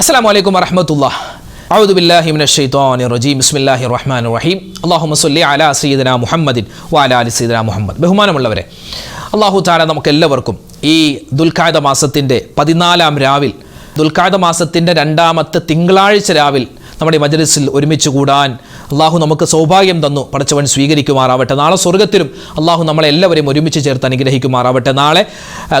അസ്സലാമു അലൈക്കും വറഹ്മത്തുള്ളാഹി. അഊദു ബില്ലാഹി മിനശ് ശൈത്വാനിർ റജീം. ബിസ്മില്ലാഹിർ റഹ്മാനിർ റഹീം. അല്ലാഹുമ്മ സ്വല്ലി അലാ സയ്യിദിനാ മുഹമ്മദിൻ വഅലാ ആലി സയ്യിദിനാ മുഹമ്മദ്. ബഹുമാനമുള്ളവരെ, അല്ലാഹു തആല നമുക്കെല്ലാവർക്കും ഈ ദുൽഖഅദ മാസത്തിൻ്റെ 14-ാം രാവിൽ, ദുൽഖഅദ മാസത്തിൻ്റെ 2-ാമത്തെ തിങ്കളാഴ്ച രാവിൽ നമ്മുടെ മജ്‌ലിസിൽ ഒരുമിച്ച് കൂടാൻ അള്ളാഹു നമുക്ക് സൗഭാഗ്യം തന്നു. പടച്ചവൻ സ്വീകരിക്കുമാറാവട്ടെ. നാളെ സ്വർഗ്ഗത്തിലും അള്ളാഹു നമ്മളെല്ലാവരെയും ഒരുമിച്ച് ചേർത്ത് അനുഗ്രഹിക്കുമാറാവട്ടെ. നാളെ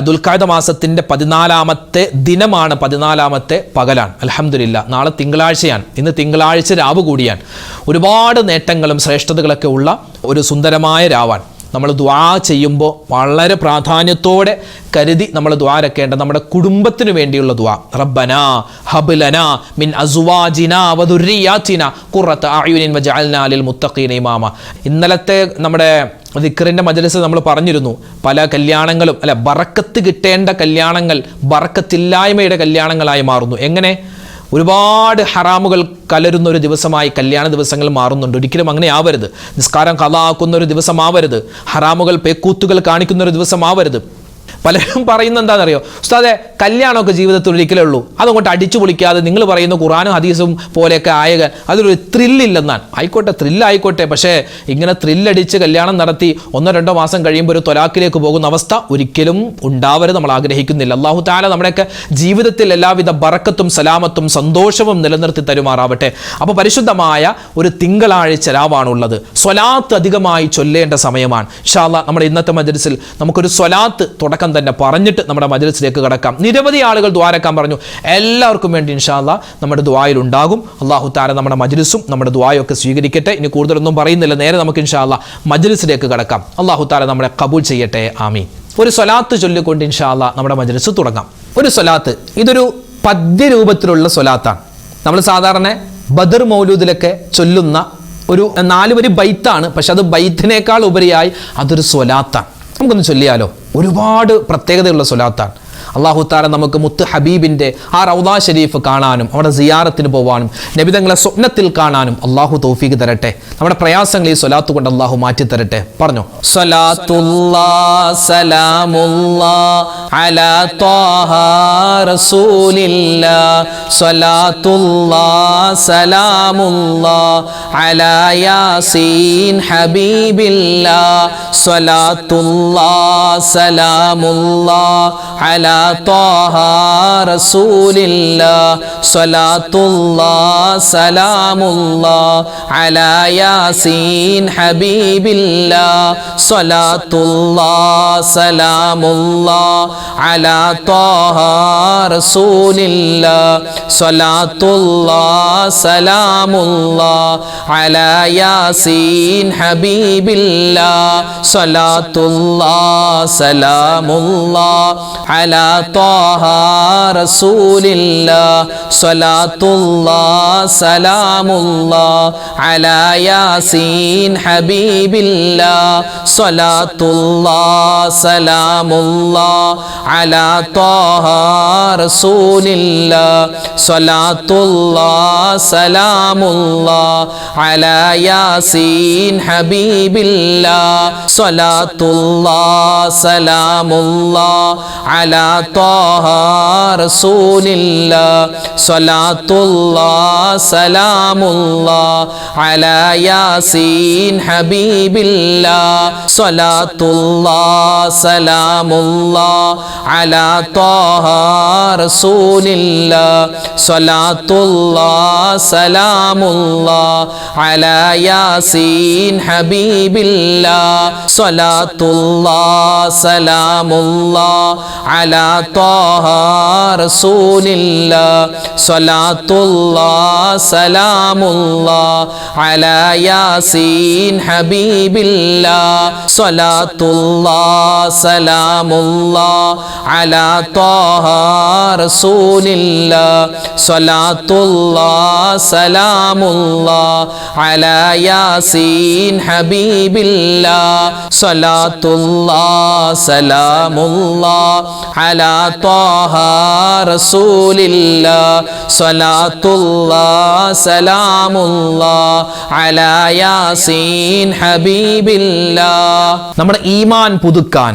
ദുൽഖഅദ മാസത്തിൻ്റെ 14-ാമത്തെ ദിനമാണ്, 14-ാമത്തെ പകലാണ്. അൽഹംദുലില്ലാഹ്, നാളെ തിങ്കളാഴ്ചയാണ്. ഇന്ന് തിങ്കളാഴ്ച രാവ് കൂടിയാണ്. ഒരുപാട് നേട്ടങ്ങളും ശ്രേഷ്ഠതകളൊക്കെ ഉള്ള ഒരു സുന്ദരമായ രാവാണ്. നമ്മൾ ദുആ ചെയ്യുമ്പോൾ വളരെ പ്രാധാന്യത്തോടെ കരുതി നമ്മൾ ദുആ രക്കേണ്ട നമ്മുടെ കുടുംബത്തിന് വേണ്ടിയുള്ള ദുആ. റബ്ബനാ ഹബ് ലനാ മിൻ അസ്വാജിനാ വദുർരിയാതിനാ ഖുറത അഅ്യുനിൻ വജഅൽനാ ലിൽ മുത്തഖീന ഇമാമ. ഇന്നലത്തെ നമ്മുടെ ദിക്റിൻ്റെ മജ്‌ലിസ് നമ്മൾ പറഞ്ഞിരുന്നു, പല കല്യാണങ്ങളും ബറക്കത്ത് കിട്ടേണ്ട കല്യാണങ്ങൾ ബറക്കത്തില്ലായ്മയുടെ കല്യാണങ്ങളായി മാറുന്നു. എങ്ങനെ? ഒരുപാട് ഹറാമുകൾ കലരുന്ന ഒരു ദിവസമായി കല്യാണ ദിവസങ്ങൾ മാറുന്നുണ്ട്. ഒരിക്കലും അങ്ങനെ ആവരുത്. നിസ്കാരം ഖളാ ആക്കുന്ന ഒരു ദിവസമാവരുത്. ഹറാമുകൾ പേക്കൂത്തുകൾ കാണിക്കുന്ന ഒരു ദിവസമാവരുത്. പലരും പറയുന്നത് എന്താണെന്നറിയോ? ഉസ്താദെ, കല്യാണമൊക്കെ ജീവിതത്തിൽ ഒരിക്കലേ ഉള്ളൂ, അതുകൊണ്ട് അടിച്ചു പൊളിക്കാതെ നിങ്ങൾ പറയുന്ന ഖുർആനും ഹദീസും പോലെയൊക്കെ ആയകാൻ അതിലൊരു ത്രില്ലില്ലെന്നാണ്. ആയിക്കോട്ടെ, ത്രില്ലായിക്കോട്ടെ, പക്ഷേ ഇങ്ങനെ ത്രില്ലടിച്ച് കല്യാണം നടത്തി 1-2 മാസം കഴിയുമ്പോൾ ഒരു ത്വലാഖിലേക്ക് പോകുന്ന അവസ്ഥ ഒരിക്കലും ഉണ്ടാവരുത്. നമ്മൾ ആഗ്രഹിക്കുന്നില്ല. അല്ലാഹു തആല നമ്മുടെയൊക്കെ ജീവിതത്തിൽ എല്ലാവിധ ബറക്കത്തും സലാമത്തും സന്തോഷവും നിലനിർത്തി തരുമാറാവട്ടെ. അപ്പോൾ പരിശുദ്ധമായ ഒരു തിങ്കളാഴ്ച രാവാണുള്ളത്. സ്വലാത്ത് അധികമായി ചൊല്ലേണ്ട സമയമാണ്. ഇൻഷാ അല്ലാഹ് നമ്മുടെ ഇന്നത്തെ മജ്‌ലിസിൽ നമുക്കൊരു സ്വലാത്ത് തുടക്കം തന്നെ പറഞ്ഞിട്ട് നമ്മുടെ മജ്‌ലിസിലേക്ക് കടക്കാം. നിരവധി ആളുകൾ ദുആ രക്കാൻ പറഞ്ഞു. എല്ലാവർക്കും വേണ്ടി ഇൻഷാ അല്ലാഹ് നമ്മുടെ ദുആയിൽ ഉണ്ടാകും. അല്ലാഹു തആല നമ്മുടെ മജ്‌ലിസും നമ്മുടെ ദുആയൊക്കെ സ്വീകരിക്കട്ടെ. ഇനി കൂടുതലൊന്നും പറയുന്നില്ല, നേരെ നമുക്ക് ഇൻഷാ അല്ലാഹ് മജ്‌ലിസിലേക്ക് കടക്കാം. അല്ലാഹു തആല നമ്മളെ ഖബൂൽ ചെയ്യട്ടെ. ആമീൻ. ഒരു സ്വലാത്ത് ചൊല്ലിക്കൊണ്ട് ഇൻഷാ അല്ലാഹ് നമ്മുടെ മജ്‌ലിസ് തുടങ്ങാം. ഒരു സ്വലാത്ത്, ഇതൊരു പദ്യരൂപത്തിലുള്ള സ്വലാത്താണ്. നമ്മൾ സാധാരണ ബദർ മൗലൂദിലൊക്കെ ചൊല്ലുന്ന ഒരു 4 വരി ബൈത്താണ്. പക്ഷെ അത് ബൈത്തിനേക്കാൾ ഉപരിയായി അതൊരു സ്വലാത്താണ്. നമുക്കൊന്ന് ചൊല്ലിയാലോ? ഒരുപാട് പ്രത്യേകതയുള്ള സ്വലാത്താണ്. അല്ലാഹു തആല നമുക്ക് മുത്ത് ഹബീബിൻ്റെ ആ റൗദ ഷരീഫ് കാണാനും അവിടെ സിയാറത്തിന് പോകാനും നബിതങ്ങളെ സ്വപ്നത്തിൽ കാണാനും അല്ലാഹു തൗഫീഖ് തരട്ടെ. നമ്മുടെ പ്രയാസങ്ങൾ ഈ സ്വലാത്ത് കൊണ്ട് അല്ലാഹു മാറ്റി തരട്ടെ. പറഞ്ഞു: സ്വലാത്തുല്ലാഹ് സലാമുല്ലാഹ് അലാ ത്വാഹ റസൂലില്ലാഹ്, സ്വലാത്തുല്ലാഹ് സലാമുല്ലാഹ് അലാ യാസീൻ ഹബീബില്ലാഹ്, സ്വലാത്തുല്ലാഹ് സലാമുല്ലാഹ് അലാ ത്വാഹ റസൂലില്ലാഹ്, സ്വലാത്തുല്ലാഹ് സലാമുല്ലാഹ് അലാ യാസീൻ ഹബീബില്ലാഹ്, സ്വലാത്തുല്ലാഹ് സലാമുല്ലാഹ് അലാ ത്വാഹ റസൂലില്ലാഹ്, സ്വലാത്തുല്ലാഹ് സലാമുല്ലാഹ് അലാ യാസീൻ ഹബീബില്ലാഹ്, സ്വലാത്തുല്ലാഹ് സലാമുല്ലാഹ് അലാ ത്വാഹ റസൂലില്ലാഹ്, സ്വലാത്തുല്ലാഹ് സലാമുല്ലാഹ് അലാ യാസീൻ ഹബീബില്ലാഹ്, സ്വലാത്തുല്ലാഹ് സലാമുല്ലാഹ് അലാ ത്വാഹ റസൂലില്ലാഹ്, സ്വലാത്തുല്ലാഹ് സലാമുല്ലാഹ് അലാ യാസീൻ ഹബീബില്ലാഹ്, സ്വലാത്തുല്ലാഹ് സലാമുല്ലാഹ് അലാ ത്വാഹ റസൂലില്ലാഹ്, സ്വലാത്തുല്ലാഹ് സലാമുല്ലാഹ് അലാ യാസീൻ ഹബീബില്ലാഹ്, സ്വലാത്തുല്ലാഹ് സലാമുല്ലാഹ് അലാ ത്വാഹ റസൂലില്ലാഹ്, സ്വലാത്തുല്ലാഹ് സലാമുല്ലാഹ് അലാ യാസീൻ ഹബീബില്ലാഹ്, സ്വലാത്തുല്ലാഹ് സലാമുല്ലാഹ് അലാ ത്വാഹ റസൂലില്ലാഹ്, സ്വലാത്തുല്ലാഹ് സലാമുല്ലാഹ് അലാ യാസീൻ ഹബീബില്ലാഹ്, സ്വലാത്തുല്ലാഹ് സലാമുല്ലാഹ് അലാ ത്വാഹ റസൂലില്ലാഹ്, സ്വലാത്തുല്ലാഹ് സലാമുല്ലാഹ് അലാ യാസീൻ ഹബീബില്ലാഹ്, സ്വലാത്തുല്ലാഹ് സലാമുല്ലാഹ് അലാ ത്വാഹ റസൂലില്ലാഹ്, സ്വലാത്തുല്ലാഹ് സലാമുല്ലാഹ് അലാ യാസീൻ ഹബീബില്ലാഹ്. നമ്മുടെ ഈമാൻ പുതുക്കാൻ,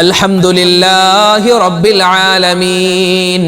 അൽഹംദുലില്ലാഹി റബ്ബിൽ ആലമീൻ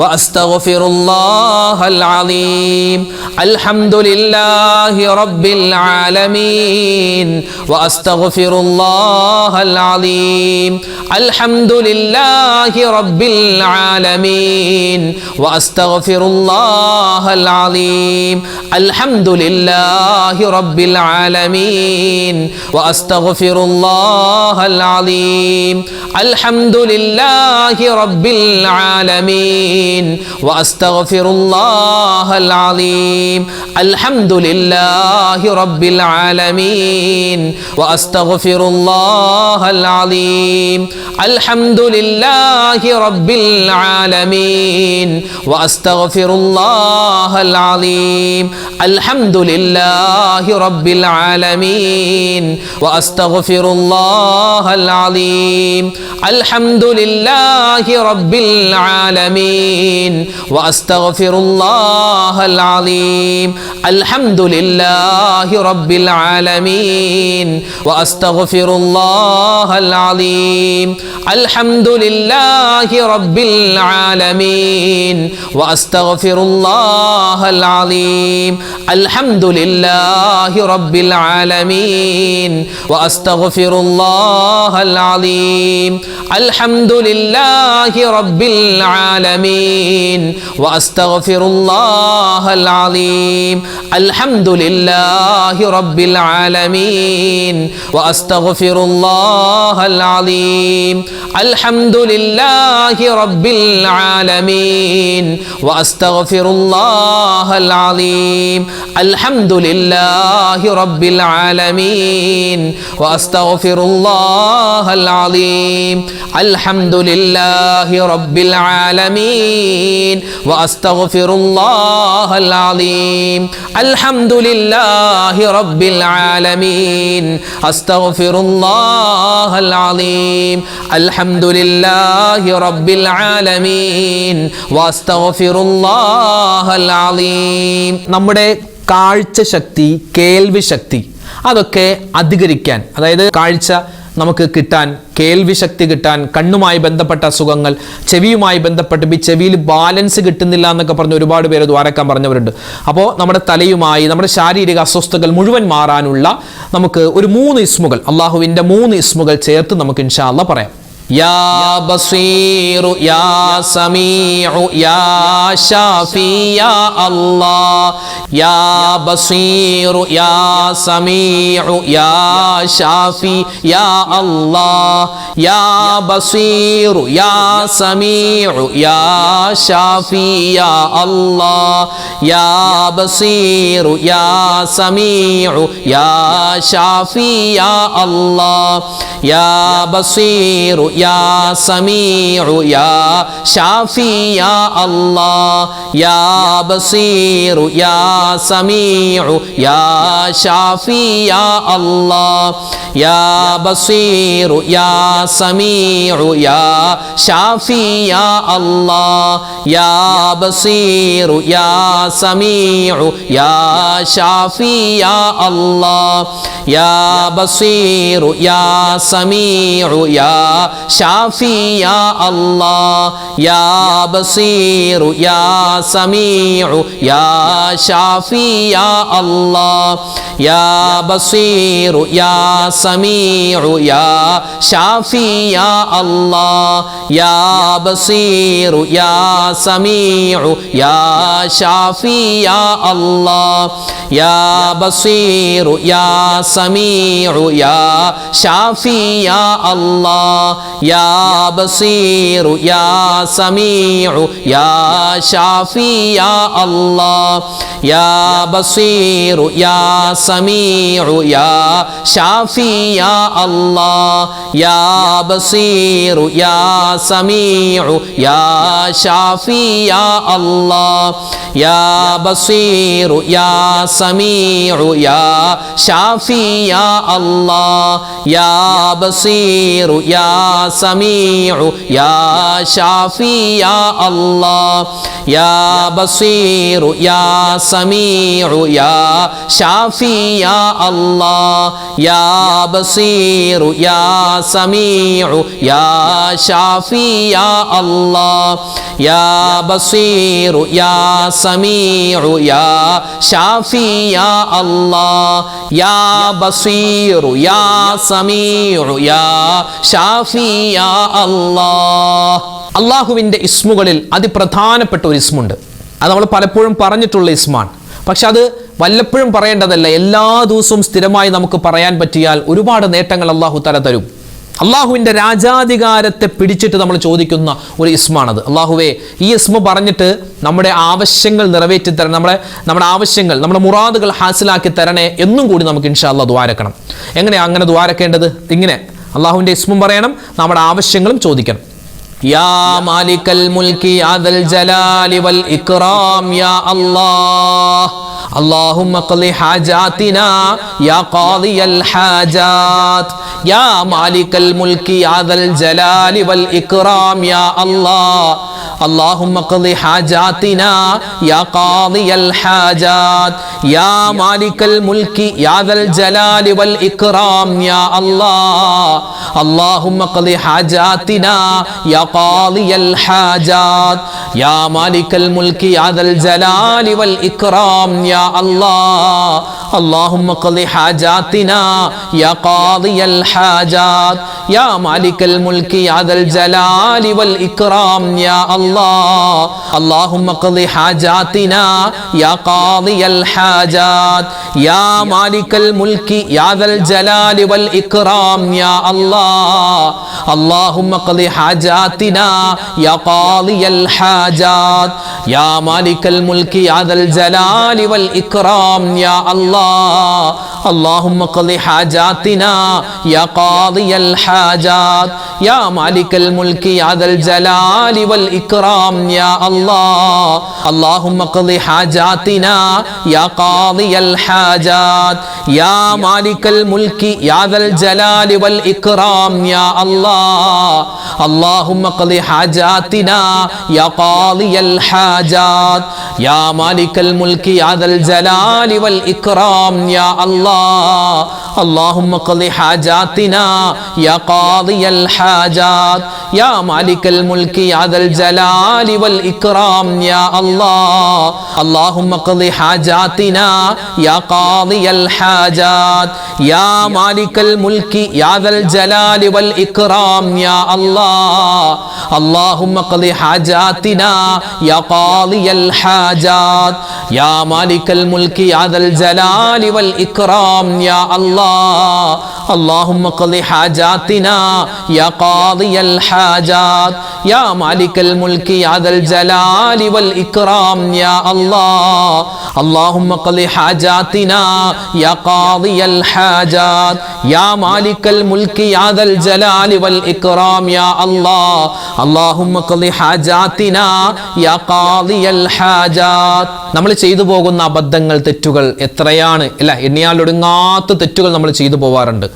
വഅസ്തഗ്ഫിറുല്ലാഹൽ അലീം. അൽഹംദുലില്ലാഹി റബ്ബിൽ ആലമീൻ വഅസ്തഗ്ഫിറുല്ലാഹൽ അലീം. അൽഹംദുലില്ലാഹി റബ്ബിൽ ആലമീൻ വഅസ്തഗ്ഫിറുല്ലാഹൽ അലീം. അൽഹംദുലില്ലാഹി റബ്ബിൽ ആലമീൻ വഅസ്തഗ്ഫിറുല്ലാഹൽ അലീം. അൽഹംദുലില്ലാഹി റബ്ബിൽ ആലമീൻ വഅസ്തഗ്ഫിറുല്ലാഹൽ അലീം. അൽഹംദുലില്ലാഹി റബ്ബിൽ ആലമീൻ വഅസ്തഗ്ഫിറുല്ലാഹൽ അലീം. അൽഹംദുലില്ലാഹി റബ്ബിൽ ആലമീൻ വഅസ്തഗ്ഫിറുല്ലാഹൽ അലീം. അൽഹംദുലില്ലാഹി റബ്ബിൽ ആലമീൻ വഅസ്തഗ്ഫിറുല്ലാഹൽ അലീം. അൽഹംദുലില്ലാഹി റബ്ബിൽ ആലമീൻ വഅസ്തഗ്ഫിറുല്ലാഹൽ അലീം. അൽഹംദുലില്ലാഹി റബ്ബിൽ ആലമീൻ വഅസ്തഗ്ഫിറുല്ലാഹൽ അലീം. അൽഹംദുലില്ലാഹി റബ്ബിൽ ആലമീൻ വഅസ്തഗ്ഫിറുല്ലാഹൽ അലീം. അൽഹംദുലില്ലാഹി റബ്ബിൽ ആലമീൻ വഅസ്തഗ്ഫിറുല്ലാഹൽ അലീം. അൽഹംദുലില്ലാഹി റബ്ബിൽ ആലമീൻ വഅസ്തഗ്ഫിറുല്ലാഹൽ അലീം. അൽഹംദുലില്ലാഹി റബ്ബിൽ ആലമീൻ വഅസ്തഗ്ഫിറുല്ലാഹൽ അലീം. അൽഹംദുലില്ലാഹി റബ്ബിൽ ആലമീൻ വഅസ്തഗ്ഫിറുല്ലാഹൽ അലീം. അൽഹംദുലില്ലാഹി റബ്ബിൽ ആലമീൻ വഅസ്തഗ്ഫിറുല്ലാഹൽ അലീം. അൽഹംദുലില്ലാഹി റബ്ബിൽ ആലമീൻ വഅസ്തഗ്ഫിറുല്ലാഹൽ അലീം. അൽഹംദുലില്ലാഹി റബ്ബിൽ ആലമീൻ അസ്തഗ്ഫിറുല്ലാഹൽ അലീം. അൽഹംദുലില്ലാഹി റബ്ബിൽ ആലമീൻ വഅസ്തഗ്ഫിറുല്ലാഹൽ അലീം. നമ്മുടെ കാഴ്ച ശക്തി, കേൾവി ശക്തി, അതൊക്കെ അധികരിക്കാൻ, അതായത് കാഴ്ച നമുക്ക് കിട്ടാൻ, കേൾവി ശക്തി കിട്ടാൻ, കണ്ണുമായി ബന്ധപ്പെട്ട അസുഖങ്ങൾ, ചെവിയുമായി ബന്ധപ്പെട്ട് ഈ ചെവിയിൽ ബാലൻസ് കിട്ടുന്നില്ല എന്നൊക്കെ പറഞ്ഞ് ഒരുപാട് പേര് ദ്വാരക്കാൻ പറഞ്ഞവരുണ്ട്. അപ്പോൾ നമ്മുടെ തലയുമായി നമ്മുടെ ശാരീരിക അസ്വസ്ഥതകൾ മുഴുവൻ മാറാനുള്ള നമുക്ക് ഒരു 3 ഇസ്മുകൾ, അള്ളാഹുവിൻ്റെ 3 ഇസ്മുകൾ ചേർത്ത് നമുക്ക് ഇൻഷാ അല്ലാഹ് പറയാം. യാ ബസീറു യാ സമീഉ യാ ഷാഫി യാ അല്ലാഹ്. യാ ബസീറു യാ സമീഉ യാ ഷാഫി യാ അല്ലാഹ്. യാ ബസീറു യാ സമീഉ യാ ഷാഫി യാ അല്ലാഹ്. യാ ബസീറു യാ സമീഉ യാ ഷാഫി യാ അല്ലാഹ്. യാ ബസീറു യാ സമീഉ യാ ഷാഫി യാ അല്ലാഹ്. യാ ബസീറു യാ സമീഉ യാ ഷാഫി യാ അല്ലാഹ്. യാ ബസീറു യാ സമീഉ യാ ഷാഫി യാ അല്ലാഹ്. യാ ബസീറു യാ സമീഉ യാ ഷാഫി യാ അല്ലാഹ്. യാ ബസീറു യാ സമീഉ യാ ഷാഫി യാ അല്ലാഹ്. യാ ബസീറു യാ സമീഉ യാ ഷാഫി യാ അല്ലാഹ്. യാ ബസീറു യാ സമീഉ യാ ഷാഫി യാ അല്ലാഹ്. യാ ബസീറു യാ സമീഉ യാ ഷാഫി യാ അല്ലാഹ്. യാ ബസീറു യാ സമീഉ യാ ഷാഫി യാ അല്ലാഹ്. യാ ബസീറു യാ സമീഉ യാ ഷാഫി യാ അല്ലാഹ്. യാ ബസീറു യാ സമീഉ യാ ഷാഫി യാ അല്ലാഹ്. യാ ബസീറു യാ സമീഉ യാ ഷാഫി യാ അല്ലാഹ്. യാ ബസീറു യാ സമീഉ യാ ഷാഫി യാ അല്ലാഹ്. യാ ബസീറു യാ സമീഉ യാ ഷാഫി യാ അല്ലാഹ് യാ ബസീറു യാ സമീഉ യാ ഷാഫി യാ അല്ലാഹ് യാ ബസീറു യാ സമീഉ യാ ഷാഫി യാ അല്ലാഹ് യാ ബസീറു യാ സമീഉ യാ ഷാഫി യാ അല്ലാഹ് യാ ബസീറു യാ സമീഉ യാ ഷാഫി യാ അല്ലാഹ്. അള്ളാഹുവിൻ്റെ ഇസ്മുകളിൽ അതിപ്രധാനപ്പെട്ട ഒരു ഇസ്മുണ്ട്. അത് നമ്മൾ പലപ്പോഴും പറഞ്ഞിട്ടുള്ള ഇസ്മാണ്. പക്ഷെ അത് വല്ലപ്പോഴും പറയേണ്ടതല്ല. എല്ലാ ദിവസവും സ്ഥിരമായി നമുക്ക് പറയാൻ പറ്റിയാൽ ഒരുപാട് നേട്ടങ്ങൾ അള്ളാഹു തആല തരും. അള്ളാഹുവിൻ്റെ രാജാധികാരത്തെ പിടിച്ചിട്ട് നമ്മൾ ചോദിക്കുന്ന ഒരു ഇസ്മാണത്. അള്ളാഹുവേ, ഈ ഇസ്മ പറഞ്ഞിട്ട് നമ്മുടെ ആവശ്യങ്ങൾ നിറവേറ്റി തരണം, നമ്മുടെ ആവശ്യങ്ങൾ, നമ്മുടെ മുറാദുകൾ ഹാസിലാക്കി തരണേ എന്നും കൂടി നമുക്ക് ഇൻഷാ അല്ലാഹ് ദ്വാരക്കണം. എങ്ങനെയാണ് അങ്ങനെ ദ്വാരക്കേണ്ടത്? ഇങ്ങനെ അള്ളാഹുവിൻ്റെ ഇസ്മും പറയണം, നമ്മുടെ ആവശ്യങ്ങളും ചോദിക്കണം. യാ മാലിക്കൽ മുൽക്കി യാദൽ ജലാലി വൽ ഇക്റാം യാ അല്ലാഹ് اللهم اقض حاجاتنا يا قاضي الحاجات يا مالك الملك يا ذا الجلال والإكرام يا الله اللهم اقض حاجاتنا يا قاضي الحاجات يا مالك الملك يا ذا الجلال والإكرام يا الله اللهم اقض حاجاتنا يا قاضي الحاجات يا مالك الملك يا ذا الجلال والإكرام يا الله اللهم اقض حاجاتنا يا قاضي الحاجات يا مالك الملك يا ذا الجلال والإكرام يا الله اللهم اقض حاجاتنا يا قاضي الحاجات يا مالك الملك يا ذا الجلال والإكرام يا الله اللهم اقض حاجاتنا يا قاضي الحاجات يا مالك الملك يا ذا الجلال والإكرام يا الله اللهم اقض حاجاتنا يا قاضي الحاجات يا مالك الملك يا ذا الجلال والإكرام يا الله اللهم اقض حاجاتنا يا قاضي الحاجات يا مالك الملك يا ذا الجلال والإكرام يا الله اللهم اقض حاجاتنا يا قاضي الحاجات يا مالك الملك يا ذا الجلال والإكرام يا الله اللهم اقض حاجاتنا يا قاضي الحاجات يا مالك الملك يا ذا الجلال والإكرام يا الله اللهم اقض حاجاتنا يا قاضي الحاجات يا مالك الملك يا ذا الجلال والإكرام يا الله اللهم اقض حاجاتنا يا قاضي الحاجات يا مالك الملك يا ذا الجلال والإكرام يا الله اللهم اقض حاجاتنا يا قاضي الحاجات يا مالك الملك يا ذا الجلال والإكرام يا الله اللهم اقض حاجاتنا يا قاضي الحاجات يا مالك الملك يا ذا الجلال والإكرام يا الله اللهم اقض حاجاتنا يا قاضي الحاجات. നമ്മൾ ചെയ്തു പോകുന്ന അബദ്ധങ്ങൾ, തെറ്റുകൾ എത്രയാണ് അല്ല, എണ്ണിയാലൊടുങ്ങാത്ത തെറ്റുകൾ നമ്മൾ ചെയ്തു പോവാറുണ്ട്.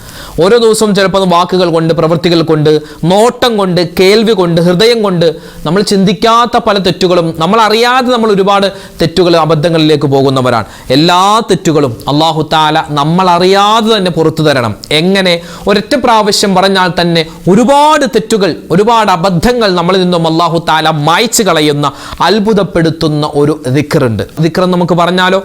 ഓരോ ദിവസവും ചിലപ്പോൾ വാക്കുകൾ കൊണ്ട്, പ്രവൃത്തികൾ കൊണ്ട്, നോട്ടം കൊണ്ട്, കേൾവി കൊണ്ട്, ഹൃദയം കൊണ്ട് നമ്മൾ ചിന്തിക്കാത്ത പല തെറ്റുകളും, നമ്മൾ അറിയാതെ നമ്മൾ ഒരുപാട് തെറ്റുകൾ, അബദ്ധങ്ങളിലേക്ക് പോകുന്നവരാണ്. എല്ലാ തെറ്റുകളും അല്ലാഹു തആല നമ്മൾ അറിയാതെ തന്നെ പുറത്തു തരണം. എങ്ങനെ? ഒരൊറ്റ പ്രാവശ്യം പറഞ്ഞാൽ തന്നെ ഒരുപാട് തെറ്റുകൾ, ഒരുപാട് അബദ്ധങ്ങൾ നമ്മളിൽ നിന്നും അല്ലാഹു തആല മായ്ച്ചു കളയുന്ന, അത്ഭുതപ്പെടുത്തുന്ന ഒരു ദിക്റുണ്ട്. ദിക്ർ നമുക്ക് പറഞ്ഞാലോ?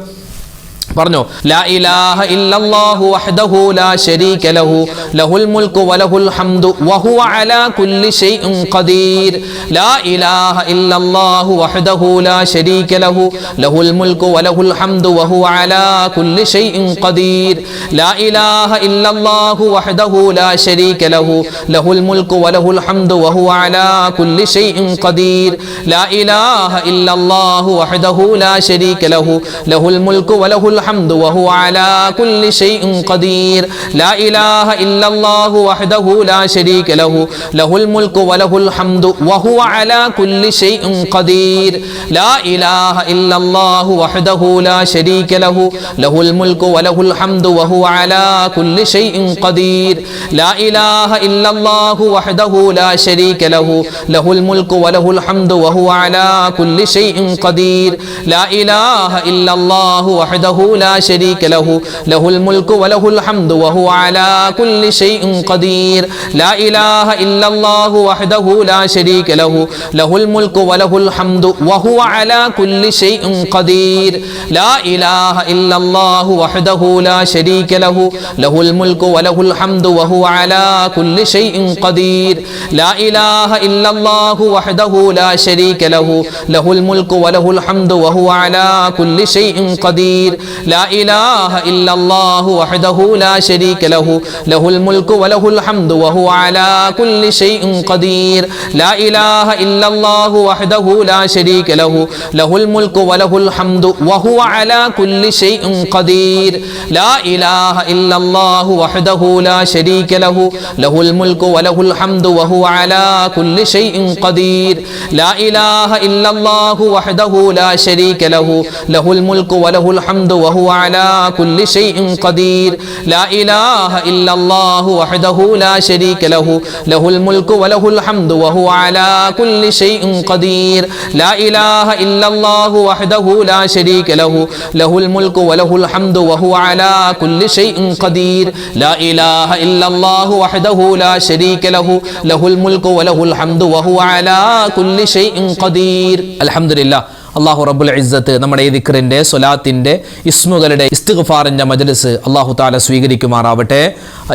പറഞ്ഞോ, ലാ ഇലാഹ ഇല്ലല്ലാഹു വഹ്ദഹു ലാ ശരീക ലഹു ലഹുൽ മുൽക്കു വലഹുൽ ഹംദു വഹുവ അലാ കുല്ലി ഷൈഇൻ ഖദീർ. ലാ ഇലാഹ ഇല്ലല്ലാഹു വഹ്ദഹു ലാ ശരീക ലഹു ലഹുൽ മുൽക്കു വലഹുൽ ഹംദു വഹുവ അലാ കുല്ലി ഷൈഇൻ ഖദീർ. ലാ ഇലാഹ ഇല്ലല്ലാഹു വഹ്ദഹു ലാ ശരീക ലഹു ലഹുൽ മുൽക്കു വലഹുൽ ഹംദു വഹുവ അലാ കുല്ലി ഷൈഇൻ ഖദീർ. ലാ ഇലാഹ ഇല്ലല്ലാഹു വഹ്ദഹു ലാ ശരീക ലഹു ലഹുൽ മുൽക്കു വലഹുൽ الحمد وهو على كل شيء قدير لا إله إلا الله وحده لا شريك له له الملك وله الحمد وهو على كل شيء قدير لا إله إلا الله وحده لا شريك له له الملك وله الحمد وهو على كل شيء قدير لا إله إلا الله وحده لا شريك له له الملك وله الحمد وهو على كل شيء قدير لا إله إلا الله وحده لا شريك له له الملك وله الحمد وهو على كل شيء قدير لا إله إلا الله وحده لا شريك له له الملك وله الحمد وهو على كل شيء قدير لا إله إلا الله وحده لا شريك له له الملك وله الحمد وهو على كل شيء قدير لا إله إلا الله وحده لا شريك له له الملك وله الحمد وهو على كل شيء قدير لا إله إلا الله وحده لا شريك له له الملك وله الحمد وهو على كل شيء قدير لا إله إلا الله وحده لا شريك له له الملك وله الحمد وهو على كل شيء قدير لا إله إلا الله وحده لا شريك له له الملك وله الحمد وهو على كل شيء قدير لا إله إلا الله وحده لا شريك له له الملك وله الحمد وهو على كل شيء قدير لا إله إلا الله وحده لا شريك له له الملك وله الحمد وهو على كل شيء قدير لا إله إلا الله وحده لا شريك له له الملك وله الحمد وهو على كل شيء قدير لا إله إلا الله وحده لا شريك له له الملك وله الحمد وهو على كل شيء قدير الحمد لله അള്ളാഹു റബ്ബുൽ ഇസ്സത്ത് നമ്മുടെ ഈ ദിക്റിൻ്റെ സ്വലാത്തിൻ്റെ ഇസ്മുകളുടെ ഇസ്തിഗ്ഫാറിൻ്റെ മജ്ലിസ് അള്ളാഹു താല സ്വീകരിക്കുമാറാവട്ടെ.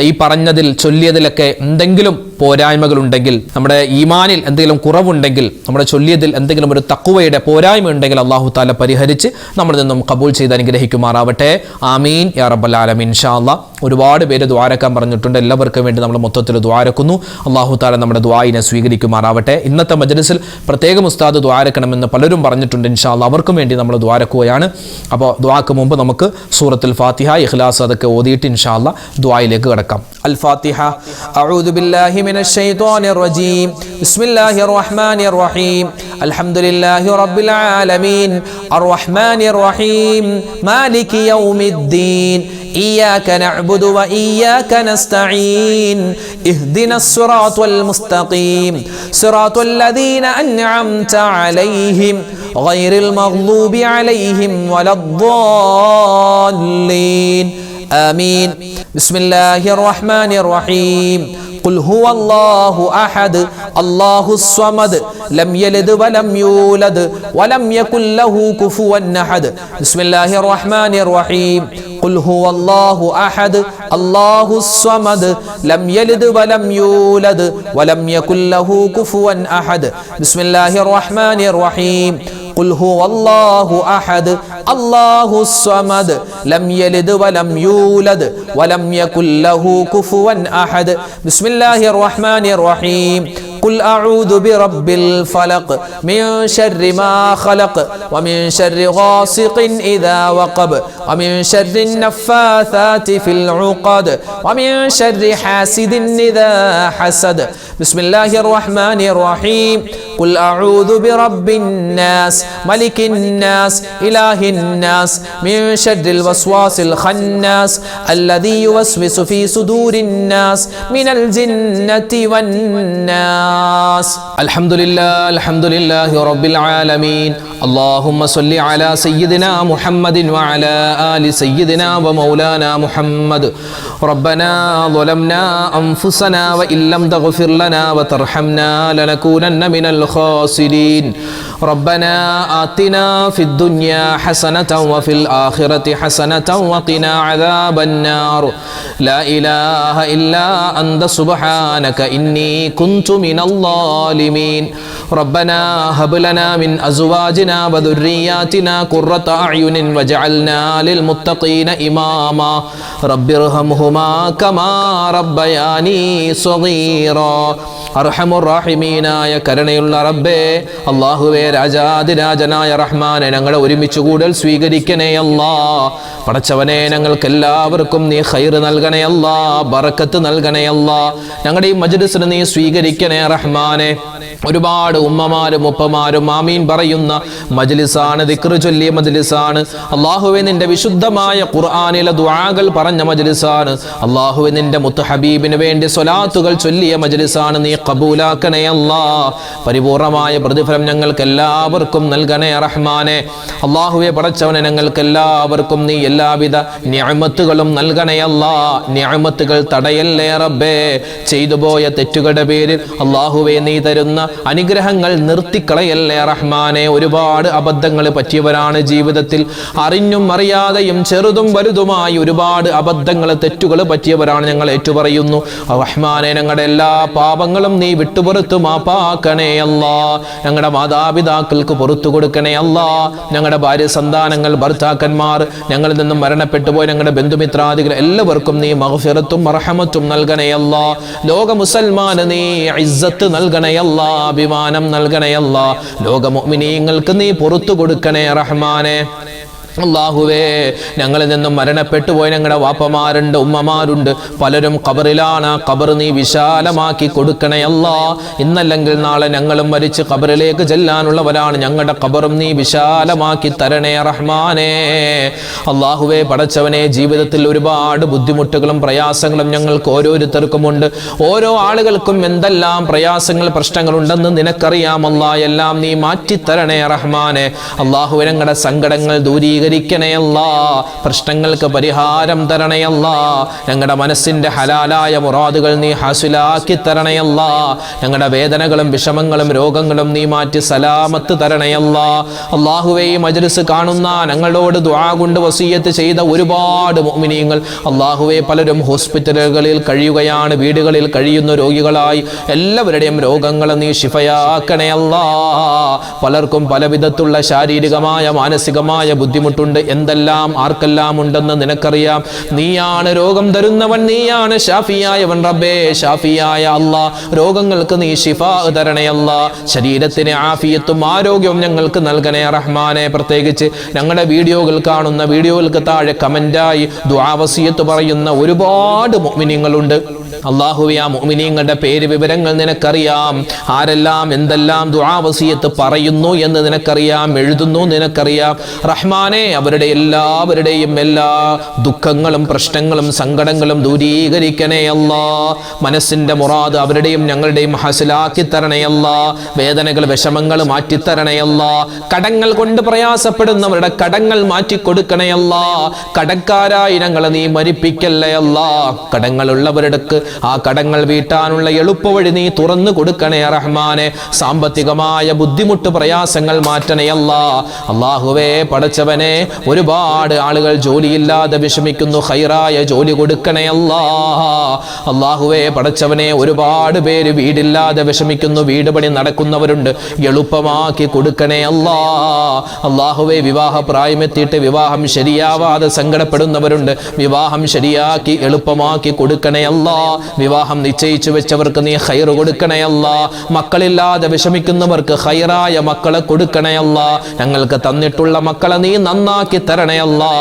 ഈ പറഞ്ഞതിൽ ചൊല്ലിയതിലൊക്കെ എന്തെങ്കിലും പോരായ്മകളുണ്ടെങ്കിൽ, നമ്മുടെ ഈമാനിൽ എന്തെങ്കിലും കുറവുണ്ടെങ്കിൽ, നമ്മുടെ ചൊല്ലിയതിൽ എന്തെങ്കിലും ഒരു തഖ്വയുടെ പോരായ്മ ഉണ്ടെങ്കിൽ അള്ളാഹു താല പരിഹരിച്ച് നമ്മളിൽ നിന്നും കബൂൽ ചെയ്ത് അനുഗ്രഹിക്കുമാറാവട്ടെ. ആമീൻ യാ റബ്ബൽ ആലമീൻ. ഇൻഷാ അല്ലാഹ് ഒരുപാട് പേര് ദുആരക്കാൻ പറഞ്ഞിട്ടുണ്ട്. എല്ലാവർക്കും വേണ്ടി നമ്മൾ മൊത്തത്തിൽ ദുആരക്കുന്നു. അള്ളാഹു താല നമ്മുടെ ദുആയിനെ സ്വീകരിക്കുമാറാവട്ടെ. ഇന്നത്തെ മജ്ലിസിൽ പ്രത്യേകം ഉസ്താദ് ദുആരക്കണമെന്ന് പലരും പറഞ്ഞിട്ടുണ്ട്. ഇൻഷാ അല്ലാഹ് അവർക്കും വേണ്ടി നമ്മൾ ദുആരക്കുകയാണ്. അപ്പോൾ ദുആക്ക് മുമ്പ് നമുക്ക് സൂറത്തുൽ ഫാത്തിഹ, ഇഖ്ലാസ് അതൊക്കെ ഓതിയിട്ട് ഇൻഷാ അല്ലാഹ് ദുആയിലേക്ക് കടക്കാം. അൽ ഫാത്തിഹ. അഊദു ബില്ലാഹി മിനശ് ശൈത്വാനിർ റജീം. ബിസ്മില്ലാഹിർ റഹ്മാനിർ റഹീം. അൽഹംദുലില്ലാഹി റബ്ബിൽ ആലമീൻ അർറഹ്മാനിർ റഹീം മാലികി യൗമിദ്ദീൻ إياك نعبد وإياك نستعين اهدنا الصراط المستقيم صراط الذين أنعمت عليهم غير المغضوب عليهم ولا الضالين آمين بسم الله الرحمن الرحيم قل هو الله أحد الله الصمد لم يلد ولم يولد ولم يكن له كفوا أحد بسم الله الرحمن الرحيم قل هو الله أحد الله الصمد لم يلد ولم يولد ولم يكن له كفوا أحد بسم الله الرحمن الرحيم قل هو الله أحد الله الصمد لم يلد ولم يولد ولم يكن له كفوا أحد بسم الله الرحمن الرحيم قل أعوذ برب الفلق من شر ما خلق ومن شر غاسق إذا وقب ومن شر النفاثات في العقد ومن شر حاسد إذا حسد بسم الله الرحمن الرحيم قل أعوذ برب الناس ملك الناس إله الناس من شر الوسواس الخناس الذي يوسوس في صدور الناس من الجنة والناس الحمد لله رب العالمين اللهم صل على سيدنا محمد وعلى آل سيدنا ومولانا محمد ربنا ظلمنا أنفسنا وإن لم تغفر لنا وترحمنا لنكونن من الخاسرين ربنا آتنا في الدنيا حسنة وفي الآخرة حسنة وقنا عذاب النار لا إله إلا أنت سبحانك إني كنت من الظالمين ربنا هب لنا من أزواجنا وذرياتنا قرة أعين واجعلنا للمتقين إماما رب ارحمهما كما ربياني صغيرا അർഹമുർ-റഹീമീനായ കരുണയുള്ള റബ്ബേ, അല്ലാഹുവേ, രാജാതിരാജനായ റഹ്മാനെ, ഞങ്ങളെ ഒരുമിച്ച് കൂടൽ സ്വീകരിക്കണേ അല്ലാ. പടച്ചവനെ, ഞങ്ങൾക്ക് എല്ലാവർക്കും നീ ഖൈർ നൽകണേ അല്ലാ, ബറക്കത്ത് നൽകണേ അല്ലാ. ഞങ്ങളുടെ ഈ മജ്ലിസിനെ നീ സ്വീകരിക്കണേ റഹ്മാനെ. ഒരുപാട് ഉമ്മമാരും ഉപ്പമാരും ആമീൻ പറയുന്ന മജ്ലിസാണ്, ദിക്ർ ചൊല്ലിയ മജ്ലിസാണ്. അല്ലാഹുവേ, നിന്റെ വിശുദ്ധമായ ഖുർആനിലെ ദുആകൾ പറഞ്ഞ മജ്ലിസാണ്. അല്ലാഹുവേ, നിന്റെ മുത്ത് ഹബീബിന് വേണ്ടി സ്വലാത്തുകൾ ചൊല്ലിയ മജ്ലിസാണ്. നീ ഖബൂലാക്കണേ അല്ലാ. പരിപൂർണമായ പ്രതിഫലം ഞങ്ങൾക്ക് എല്ലാവർക്കും നൽകണേ റഹ്മാനെ. അല്ലാഹുവേ, പടച്ചവനെ, ഞങ്ങൾക്ക് എല്ലാവർക്കും നീ എല്ലാവിധ നിഅമത്തുകളും നൽകണേ അല്ലാ. നിഅമത്തുകൾ തടയല്ലേ റബ്ബേ. ചെയ്തുപോയ തെറ്റുകളുടെ പേരിൽ അല്ലാഹുവേ, നീ തരുന്ന അനുഗ്രഹങ്ങൾ നിർത്തിക്കളയല്ലേ റഹ്മാനെ. ഒരുപാട് അബദ്ധങ്ങൾ പറ്റിയവരാണ് ജീവിതത്തിൽ. അറിഞ്ഞും അറിയാതെയും ചെറുതും വലുതുമായി ഒരുപാട് അബദ്ധങ്ങൾ തെറ്റുകൾ പറ്റിയവരാണ്. ഞങ്ങൾ ഏറ്റുപറയുന്നു റഹ്മാനെ, ഞങ്ങളുടെ എല്ലാ പാപങ്ങളും നീ വിട്ടുപുറത്തു മാപ്പാക്കണേ അല്ലാ. ഞങ്ങളുടെ മാതാപിതാക്കൾക്ക് പുറത്തു കൊടുക്കണേ അല്ലാ. ഞങ്ങളുടെ ഭാര്യ സന്താനങ്ങൾ ഭർത്താക്കന്മാർ ഞങ്ങളിൽ നിന്നും മരണപ്പെട്ടു പോയി ഞങ്ങളുടെ ബന്ധുമിത്രാദികൾ എല്ലാവർക്കും നീ മഗ്ഫിറത്തും റഹ്മത്തും നൽകണേ അല്ലാ. ലോക മുസൽമാന് നീ ഇസ്സത്ത് നൽകണേ അല്ലാ, അഭിമാനം നൽകണേ അല്ലാ. ലോക മുഅ്മിനീങ്ങൾക്ക് നീ പുറത്തു കൊടുക്കണേ റഹ്മാനെ. അല്ലാഹുവേ, ഞങ്ങളിൽ നിന്നും മരണപ്പെട്ടു പോയി ഞങ്ങളുടെ വാപ്പമാരുണ്ട്, ഉമ്മമാരുണ്ട്, പലരും ഖബറിലാണ്. ഖബർ നീ വിശാലമാക്കി കൊടുക്കണേ അല്ലാ. ഇന്നല്ലെങ്കിൽ നാളെ ഞങ്ങളും മരിച്ച് ഖബറിലേക്ക് ചെല്ലാനുള്ളവരാണ്. ഞങ്ങളുടെ ഖബറും നീ വിശാലമാക്കി തരണേ റഹ്മാനേ. അല്ലാഹുവേ, പടച്ചവനെ, ജീവിതത്തിൽ ഒരുപാട് ബുദ്ധിമുട്ടുകളും പ്രയാസങ്ങളും ഞങ്ങൾക്ക് ഓരോരുത്തർക്കുമുണ്ട്. ഓരോ ആളുകൾക്കും എന്തെല്ലാം പ്രയാസങ്ങൾ പ്രശ്നങ്ങളുണ്ടെന്ന് നിനക്കറിയാം അല്ലാ. എല്ലാം നീ മാറ്റിത്തരണേ റഹ്മാനെ. അല്ലാഹുവേ, ഞങ്ങളുടെ സങ്കടങ്ങൾ ദൂരീകരിക്കണേ അല്ലാ. പ്രശ്നങ്ങൾക്ക് പരിഹാരം തരണേ അല്ലാ. ഞങ്ങളുടെ മനസ്സിന്റെ ഹലാലായ മുറാദുകൾ നീ ഹാസിലാക്കി തരണേ അല്ലാ. ഞങ്ങളുടെ വേദനകളും വിഷമങ്ങളും രോഗങ്ങളും നീ മാറ്റി സലാമത്ത് തരണേ അല്ലാ. അല്ലാഹുവേ, ഈ മജ്ലിസ് കാണുന്ന ഞങ്ങളോട് ദുആ കൊണ്ട് വസിയത്ത് ചെയ്ത ഒരുപാട് മുഅ്മിനീങ്ങൾ അല്ലാഹുവേ, പലരും ഹോസ്പിറ്റലുകളിൽ കഴിയുകയാണ്, വീടുകളിൽ കഴിയുന്ന രോഗികളായി. എല്ലാവരുടെയും രോഗങ്ങൾ നീ ശിഫയാക്കണേ അല്ലാ. പലർക്കും പലവിധത്തുള്ള ശാരീരികമായ മാനസികമായ ബുദ്ധിമുട്ടുണ്ട്. എന്തെല്ലാം ആർക്കെല്ലാം ഉണ്ടെന്ന് നിനക്കറിയാം. നീയാണ് രോഗം തരുന്നവൻ, നീയാണ് ഷാഫിയായവൻ റബ്ബേ. ഷാഫിയായ അല്ലാ, രോഗങ്ങൾക്ക് നീ ശിഫാ തരണേ അല്ലാ. ശരീരത്തിന് ആഫിയത്തും ആരോഗ്യവും ഞങ്ങൾക്ക് നൽകണേ റഹ്മാനെ. പ്രത്യേകിച്ച് ഞങ്ങളുടെ വീഡിയോകൾ കാണുന്ന വീഡിയോകൾക്ക് താഴെ കമന്റായി ദുആ വസിയത്ത് പറയുന്ന ഒരുപാട് മുഅ്മിനീങ്ങളുണ്ട്. അല്ലാഹുവേ, ആ മുഅ്മിനീങ്ങളുടെ പേര് വിവരങ്ങൾ നിനക്കറിയാം. ആരെല്ലാം എന്തെല്ലാം ദുആ വസിയത്ത് പറയുന്നു എന്ന് നിനക്കറിയാം, എഴുതുന്നു നിനക്കറിയാം റഹ്മാനെ. അവരുടെ എല്ലാവരുടെയും എല്ലാ ദുഃഖങ്ങളും പ്രശ്നങ്ങളും സങ്കടങ്ങളും ദൂരീകരിക്കണേ അല്ലാ. മനസ്സിന്റെ മുറാദ് അവരുടെയും ഞങ്ങളുടെയും ഹാസിലാക്കി തരണേ അല്ലാ. വേദനകൾ വിഷമങ്ങൾ മാറ്റിത്തരണേ അല്ലാ. കടങ്ങൾ കൊണ്ട് പ്രയാസപ്പെടുന്നവരുടെ കടങ്ങൾ മാറ്റിക്കൊടുക്കണേ അല്ലാ. കടക്കാരായി ഞങ്ങളെ നീ മരിപ്പിക്കല്ലേ അല്ലാ. കടങ്ങളുള്ളവരുടെ ആ കടങ്ങൾ വീട്ടാനുള്ള എളുപ്പവഴി നീ തുറന്നു കൊടുക്കണേ റഹ്മാനെ. സാമ്പത്തികമായ ബുദ്ധിമുട്ട് പ്രയാസങ്ങൾ മാറ്റണേ അല്ലാ. അല്ലാഹുവേ, പടച്ചവനെ, ഒരുപാട് ആളുകൾ ജോലിയില്ലാതെ വിഷമിക്കുന്നു. ഖൈറായ ജോലി കൊടുക്കണേ അല്ലാ. അല്ലാഹുവേ, പടച്ചവനെ, ഒരുപാട് പേര് വീടില്ലാതെ വിഷമിക്കുന്നു. വീട് പണി നടക്കുന്നവരുണ്ട്, എളുപ്പമാക്കി കൊടുക്കണേ അല്ലാ. അല്ലാഹുവേ, വിവാഹ പ്രായമെത്തിയിട്ട് വിവാഹം ശരിയാവാതെ സങ്കടപ്പെടുന്നവരുണ്ട്. വിവാഹം ശരിയാക്കി എളുപ്പമാക്കി കൊടുക്കണേ അല്ലാ. വിവാഹം നിശ്ചയിച്ചു വെച്ചവർക്ക് നീ ഖൈർ കൊടുക്കണേ അല്ലാ. മക്കളില്ലാതെ വിഷമിക്കുന്നവർക്ക് ഖൈറായ മക്കളെ കൊടുക്കണേ അല്ലാ. ഞങ്ങൾക്ക് തന്നിട്ടുള്ള മക്കളെ നീ നന്നാക്കി തരണേ അല്ലാ.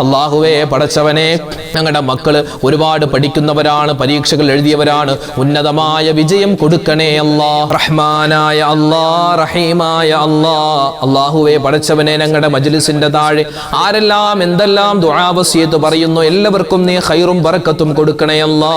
അല്ലാഹുവേ, പടച്ചവനെ, ഞങ്ങളുടെ മക്കള് ഒരുപാട് പഠിക്കുന്നവരാണ്, പരീക്ഷകൾ എഴുതിയവരാണ്. ഉന്നതമായ വിജയം കൊടുക്കണേ അല്ലാ. റഹ്മാനായ അല്ലാ, റഹീമായ അല്ലാ. അല്ലാഹുവേ, പടച്ചവനെ, ഞങ്ങളുടെ മജ്ലിസിന്റെ താഴെ ആരെല്ലാം എന്തെല്ലാം ദുആ വസിയത്ത് പറയുന്നു എല്ലാവർക്കും നീ ഖൈറും ബറക്കത്തും കൊടുക്കണേ അല്ലാ.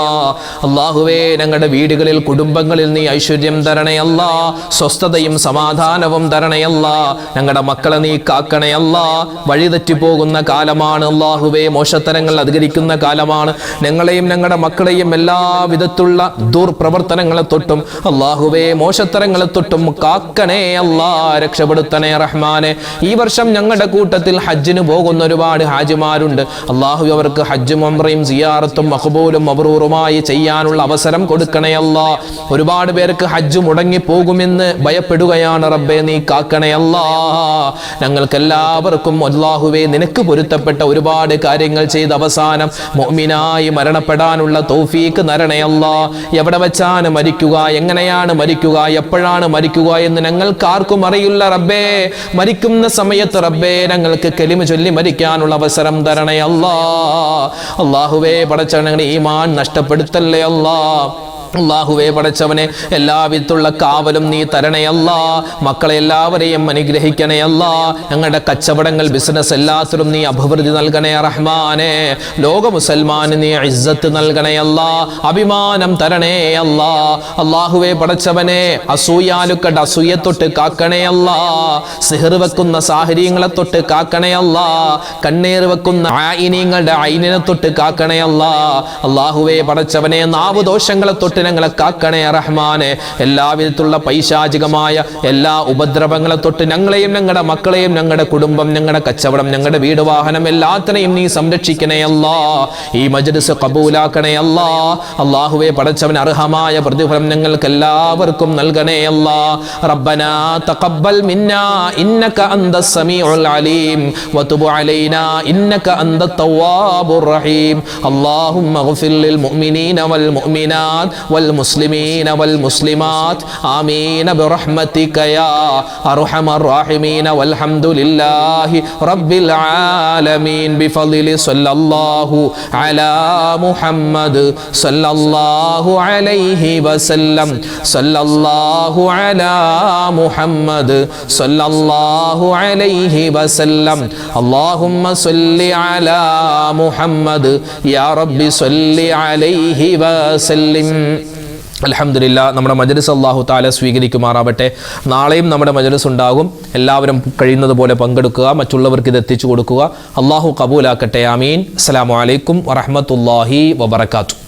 അല്ലാഹുവേ, ഞങ്ങളുടെ വീടുകളിൽ കുടുംബങ്ങളിൽ നീ ഐശ്വര്യം തരണേ അല്ലാ. സ്വസ്ഥതയും സമാധാനവും തരണേ അല്ലാ. ഞങ്ങളുടെ മക്കളെ നീ കാക്കണേ അല്ലാ. വഴിതെറ്റിപ്പോകുന്ന കാലമാണ് അല്ലാഹുവേ, മോശത്തരങ്ങൾ അധികരിക്കുന്ന കാലമാണ്. ഞങ്ങളെയും ഞങ്ങളുടെ മക്കളെയും എല്ലാവിധത്തുള്ള ദുർപ്രവർത്തനങ്ങളെ തൊട്ടും അല്ലാഹുവേ, മോശത്തരങ്ങളെ തൊട്ടും കാക്കണേ അല്ലാ, രക്ഷപ്പെടുത്തണേ റഹ്മാനെ. ഈ വർഷം ഞങ്ങളുടെ കൂട്ടത്തിൽ ഹജ്ജിന് പോകുന്ന ഒരുപാട് ഹാജിമാരുണ്ട്. അല്ലാഹു അവർക്ക് ഹജ്ജും ഉംറയും സിയാറത്തും മഖ്ബൂലും മബ്റൂറുമായി ചെയ്യാനുള്ള അവസരം കൊടുക്കണേ അല്ലാ. ഒരുപാട് പേർക്ക് ഹജ്ജ് മുടങ്ങി പോകുമെന്ന് ഭയപ്പെടുകയാണ് റബ്ബേ, നീ കാക്കണേ അല്ലാ. ഞങ്ങൾക്കെല്ലാവർക്കും അല്ലാഹുവേ നിനക്ക് പൊരുത്തപ്പെട്ട ഒരുപാട് കാര്യങ്ങൾ ചെയ്ത് അവസാനം മുഅ്മിനായി മരണപ്പെടാനുള്ള തൗഫീക്ക് തരണേ അല്ലാ. എവിടെ വെച്ചാണ് മരിക്കുക, എങ്ങനെയാണ് മരിക്കുക, എപ്പോഴാണ് മരിക്കുക എന്ന് ഞങ്ങൾക്കാർക്കും അറിയില്ല റബ്ബേ. മരിക്കുന്ന സമയത്ത് റബ്ബേ ഞങ്ങൾക്ക് കലിമ ചൊല്ലി മരിക്കാനുള്ള അവസരം തരണേ അല്ലാ. അല്ലാഹുവേ പടച്ചവനെ ഈമാൻ നഷ്ടപ്പെടുത്തല്ലേ അല്ലാ. അല്ലാഹുവേ പടച്ചവനെ എല്ലാവിധത്തുള്ള കാവലും നീ തരണേ അല്ലാ. മക്കളെ എല്ലാവരെയും അനുഗ്രഹിക്കണേ അല്ലാ. ഞങ്ങളുടെ കച്ചവടങ്ങൾ, ബിസിനസ് എല്ലാത്തിലും നീ അഭിവൃദ്ധി നൽകണേ റഹ്മാനെ. ലോക മുസൽമാന് നീ ഇസ്സത്ത് നൽകണേ അല്ലാ. അഭിമാനം തരണേ അല്ലാ. അല്ലാഹുവേ പടച്ചവനെ അസൂയാലുക്കളുടെ അസൂയത്തൊട്ട് കാക്കണേ അല്ലാ. സിഹർ വെക്കുന്ന സാഹചര്യങ്ങളെ തൊട്ട് കാക്കണേ അല്ലാ. കണ്ണീർ വെക്കുന്ന ആയിനീങ്ങളുടെ ഐനിനെ തൊട്ട് കാക്കണേ അല്ലാ. അല്ലാഹുവേ പടച്ചവനെ നാവ് ദോഷങ്ങളെ തൊട്ട് ഞങ്ങളെ കാക്കണേ റഹ്മാനെ. എല്ലാവിധത്തിലുള്ള പൈശാചികമായ എല്ലാ ഉപദ്രവങ്ങളെ തൊട്ട് ഞങ്ങളെയും ഞങ്ങളുടെ മക്കളെയും ഞങ്ങളുടെ കുടുംബം, ഞങ്ങളുടെ കച്ചവടം, ഞങ്ങളുടെ വീട്, വാഹനം എല്ലാത്തിനെയും നീ സംരക്ഷിക്കണേ അല്ലാ. ഈ മജ്ലിസ് ഖബൂലാക്കണേ അല്ലാ. അല്ലാഹുവേ പടച്ചവൻ അർഹമായ പ്രതിഫലം ഞങ്ങൾക്ക് എല്ലാവർക്കും നൽകണേ അല്ലാ. റബ്ബനാ തഖബ്ബൽ മിന്നാ ഇന്നക അന്തസ് സമീഉൽ അലീം വതുബ് അലൈനാ ഇന്നക അന്തത് തവ്വാബുർ റഹീം. അല്ലാഹുമ്മഗ്ഫിർ ലിൽ മുഅ്മിനീന വൽ മുഅ്മിനാത്ത് والمسلمين والمسلمات آمين برحمتك يا أرحم الراحمين والحمد لله رب العالمين بفضل صلى الله على محمد صلى الله عليه وسلم صلى الله على محمد صلى الله عليه وسلم اللهم صل على محمد يا رب صل عليه وسلم. അൽഹംദുലില്ലാഹ്, നമ്മുടെ മജ്‌ലിസ് അല്ലാഹു തആല സ്വീകരിക്കുമാറാവട്ടെ. നാളെയും നമ്മുടെ മജ്‌ലിസ് ഉണ്ടാകും. എല്ലാവരും കഴിയുന്നത് പോലെ പങ്കെടുക്കുക, മറ്റുള്ളവർക്ക് ഇത് എത്തിച്ചു കൊടുക്കുക. അല്ലാഹു ഖബൂലാക്കട്ടെ. ആമീൻ. അസ്സലാമു അലൈക്കും വറഹ്മത്തുള്ളാഹി വബറകാതുഹു.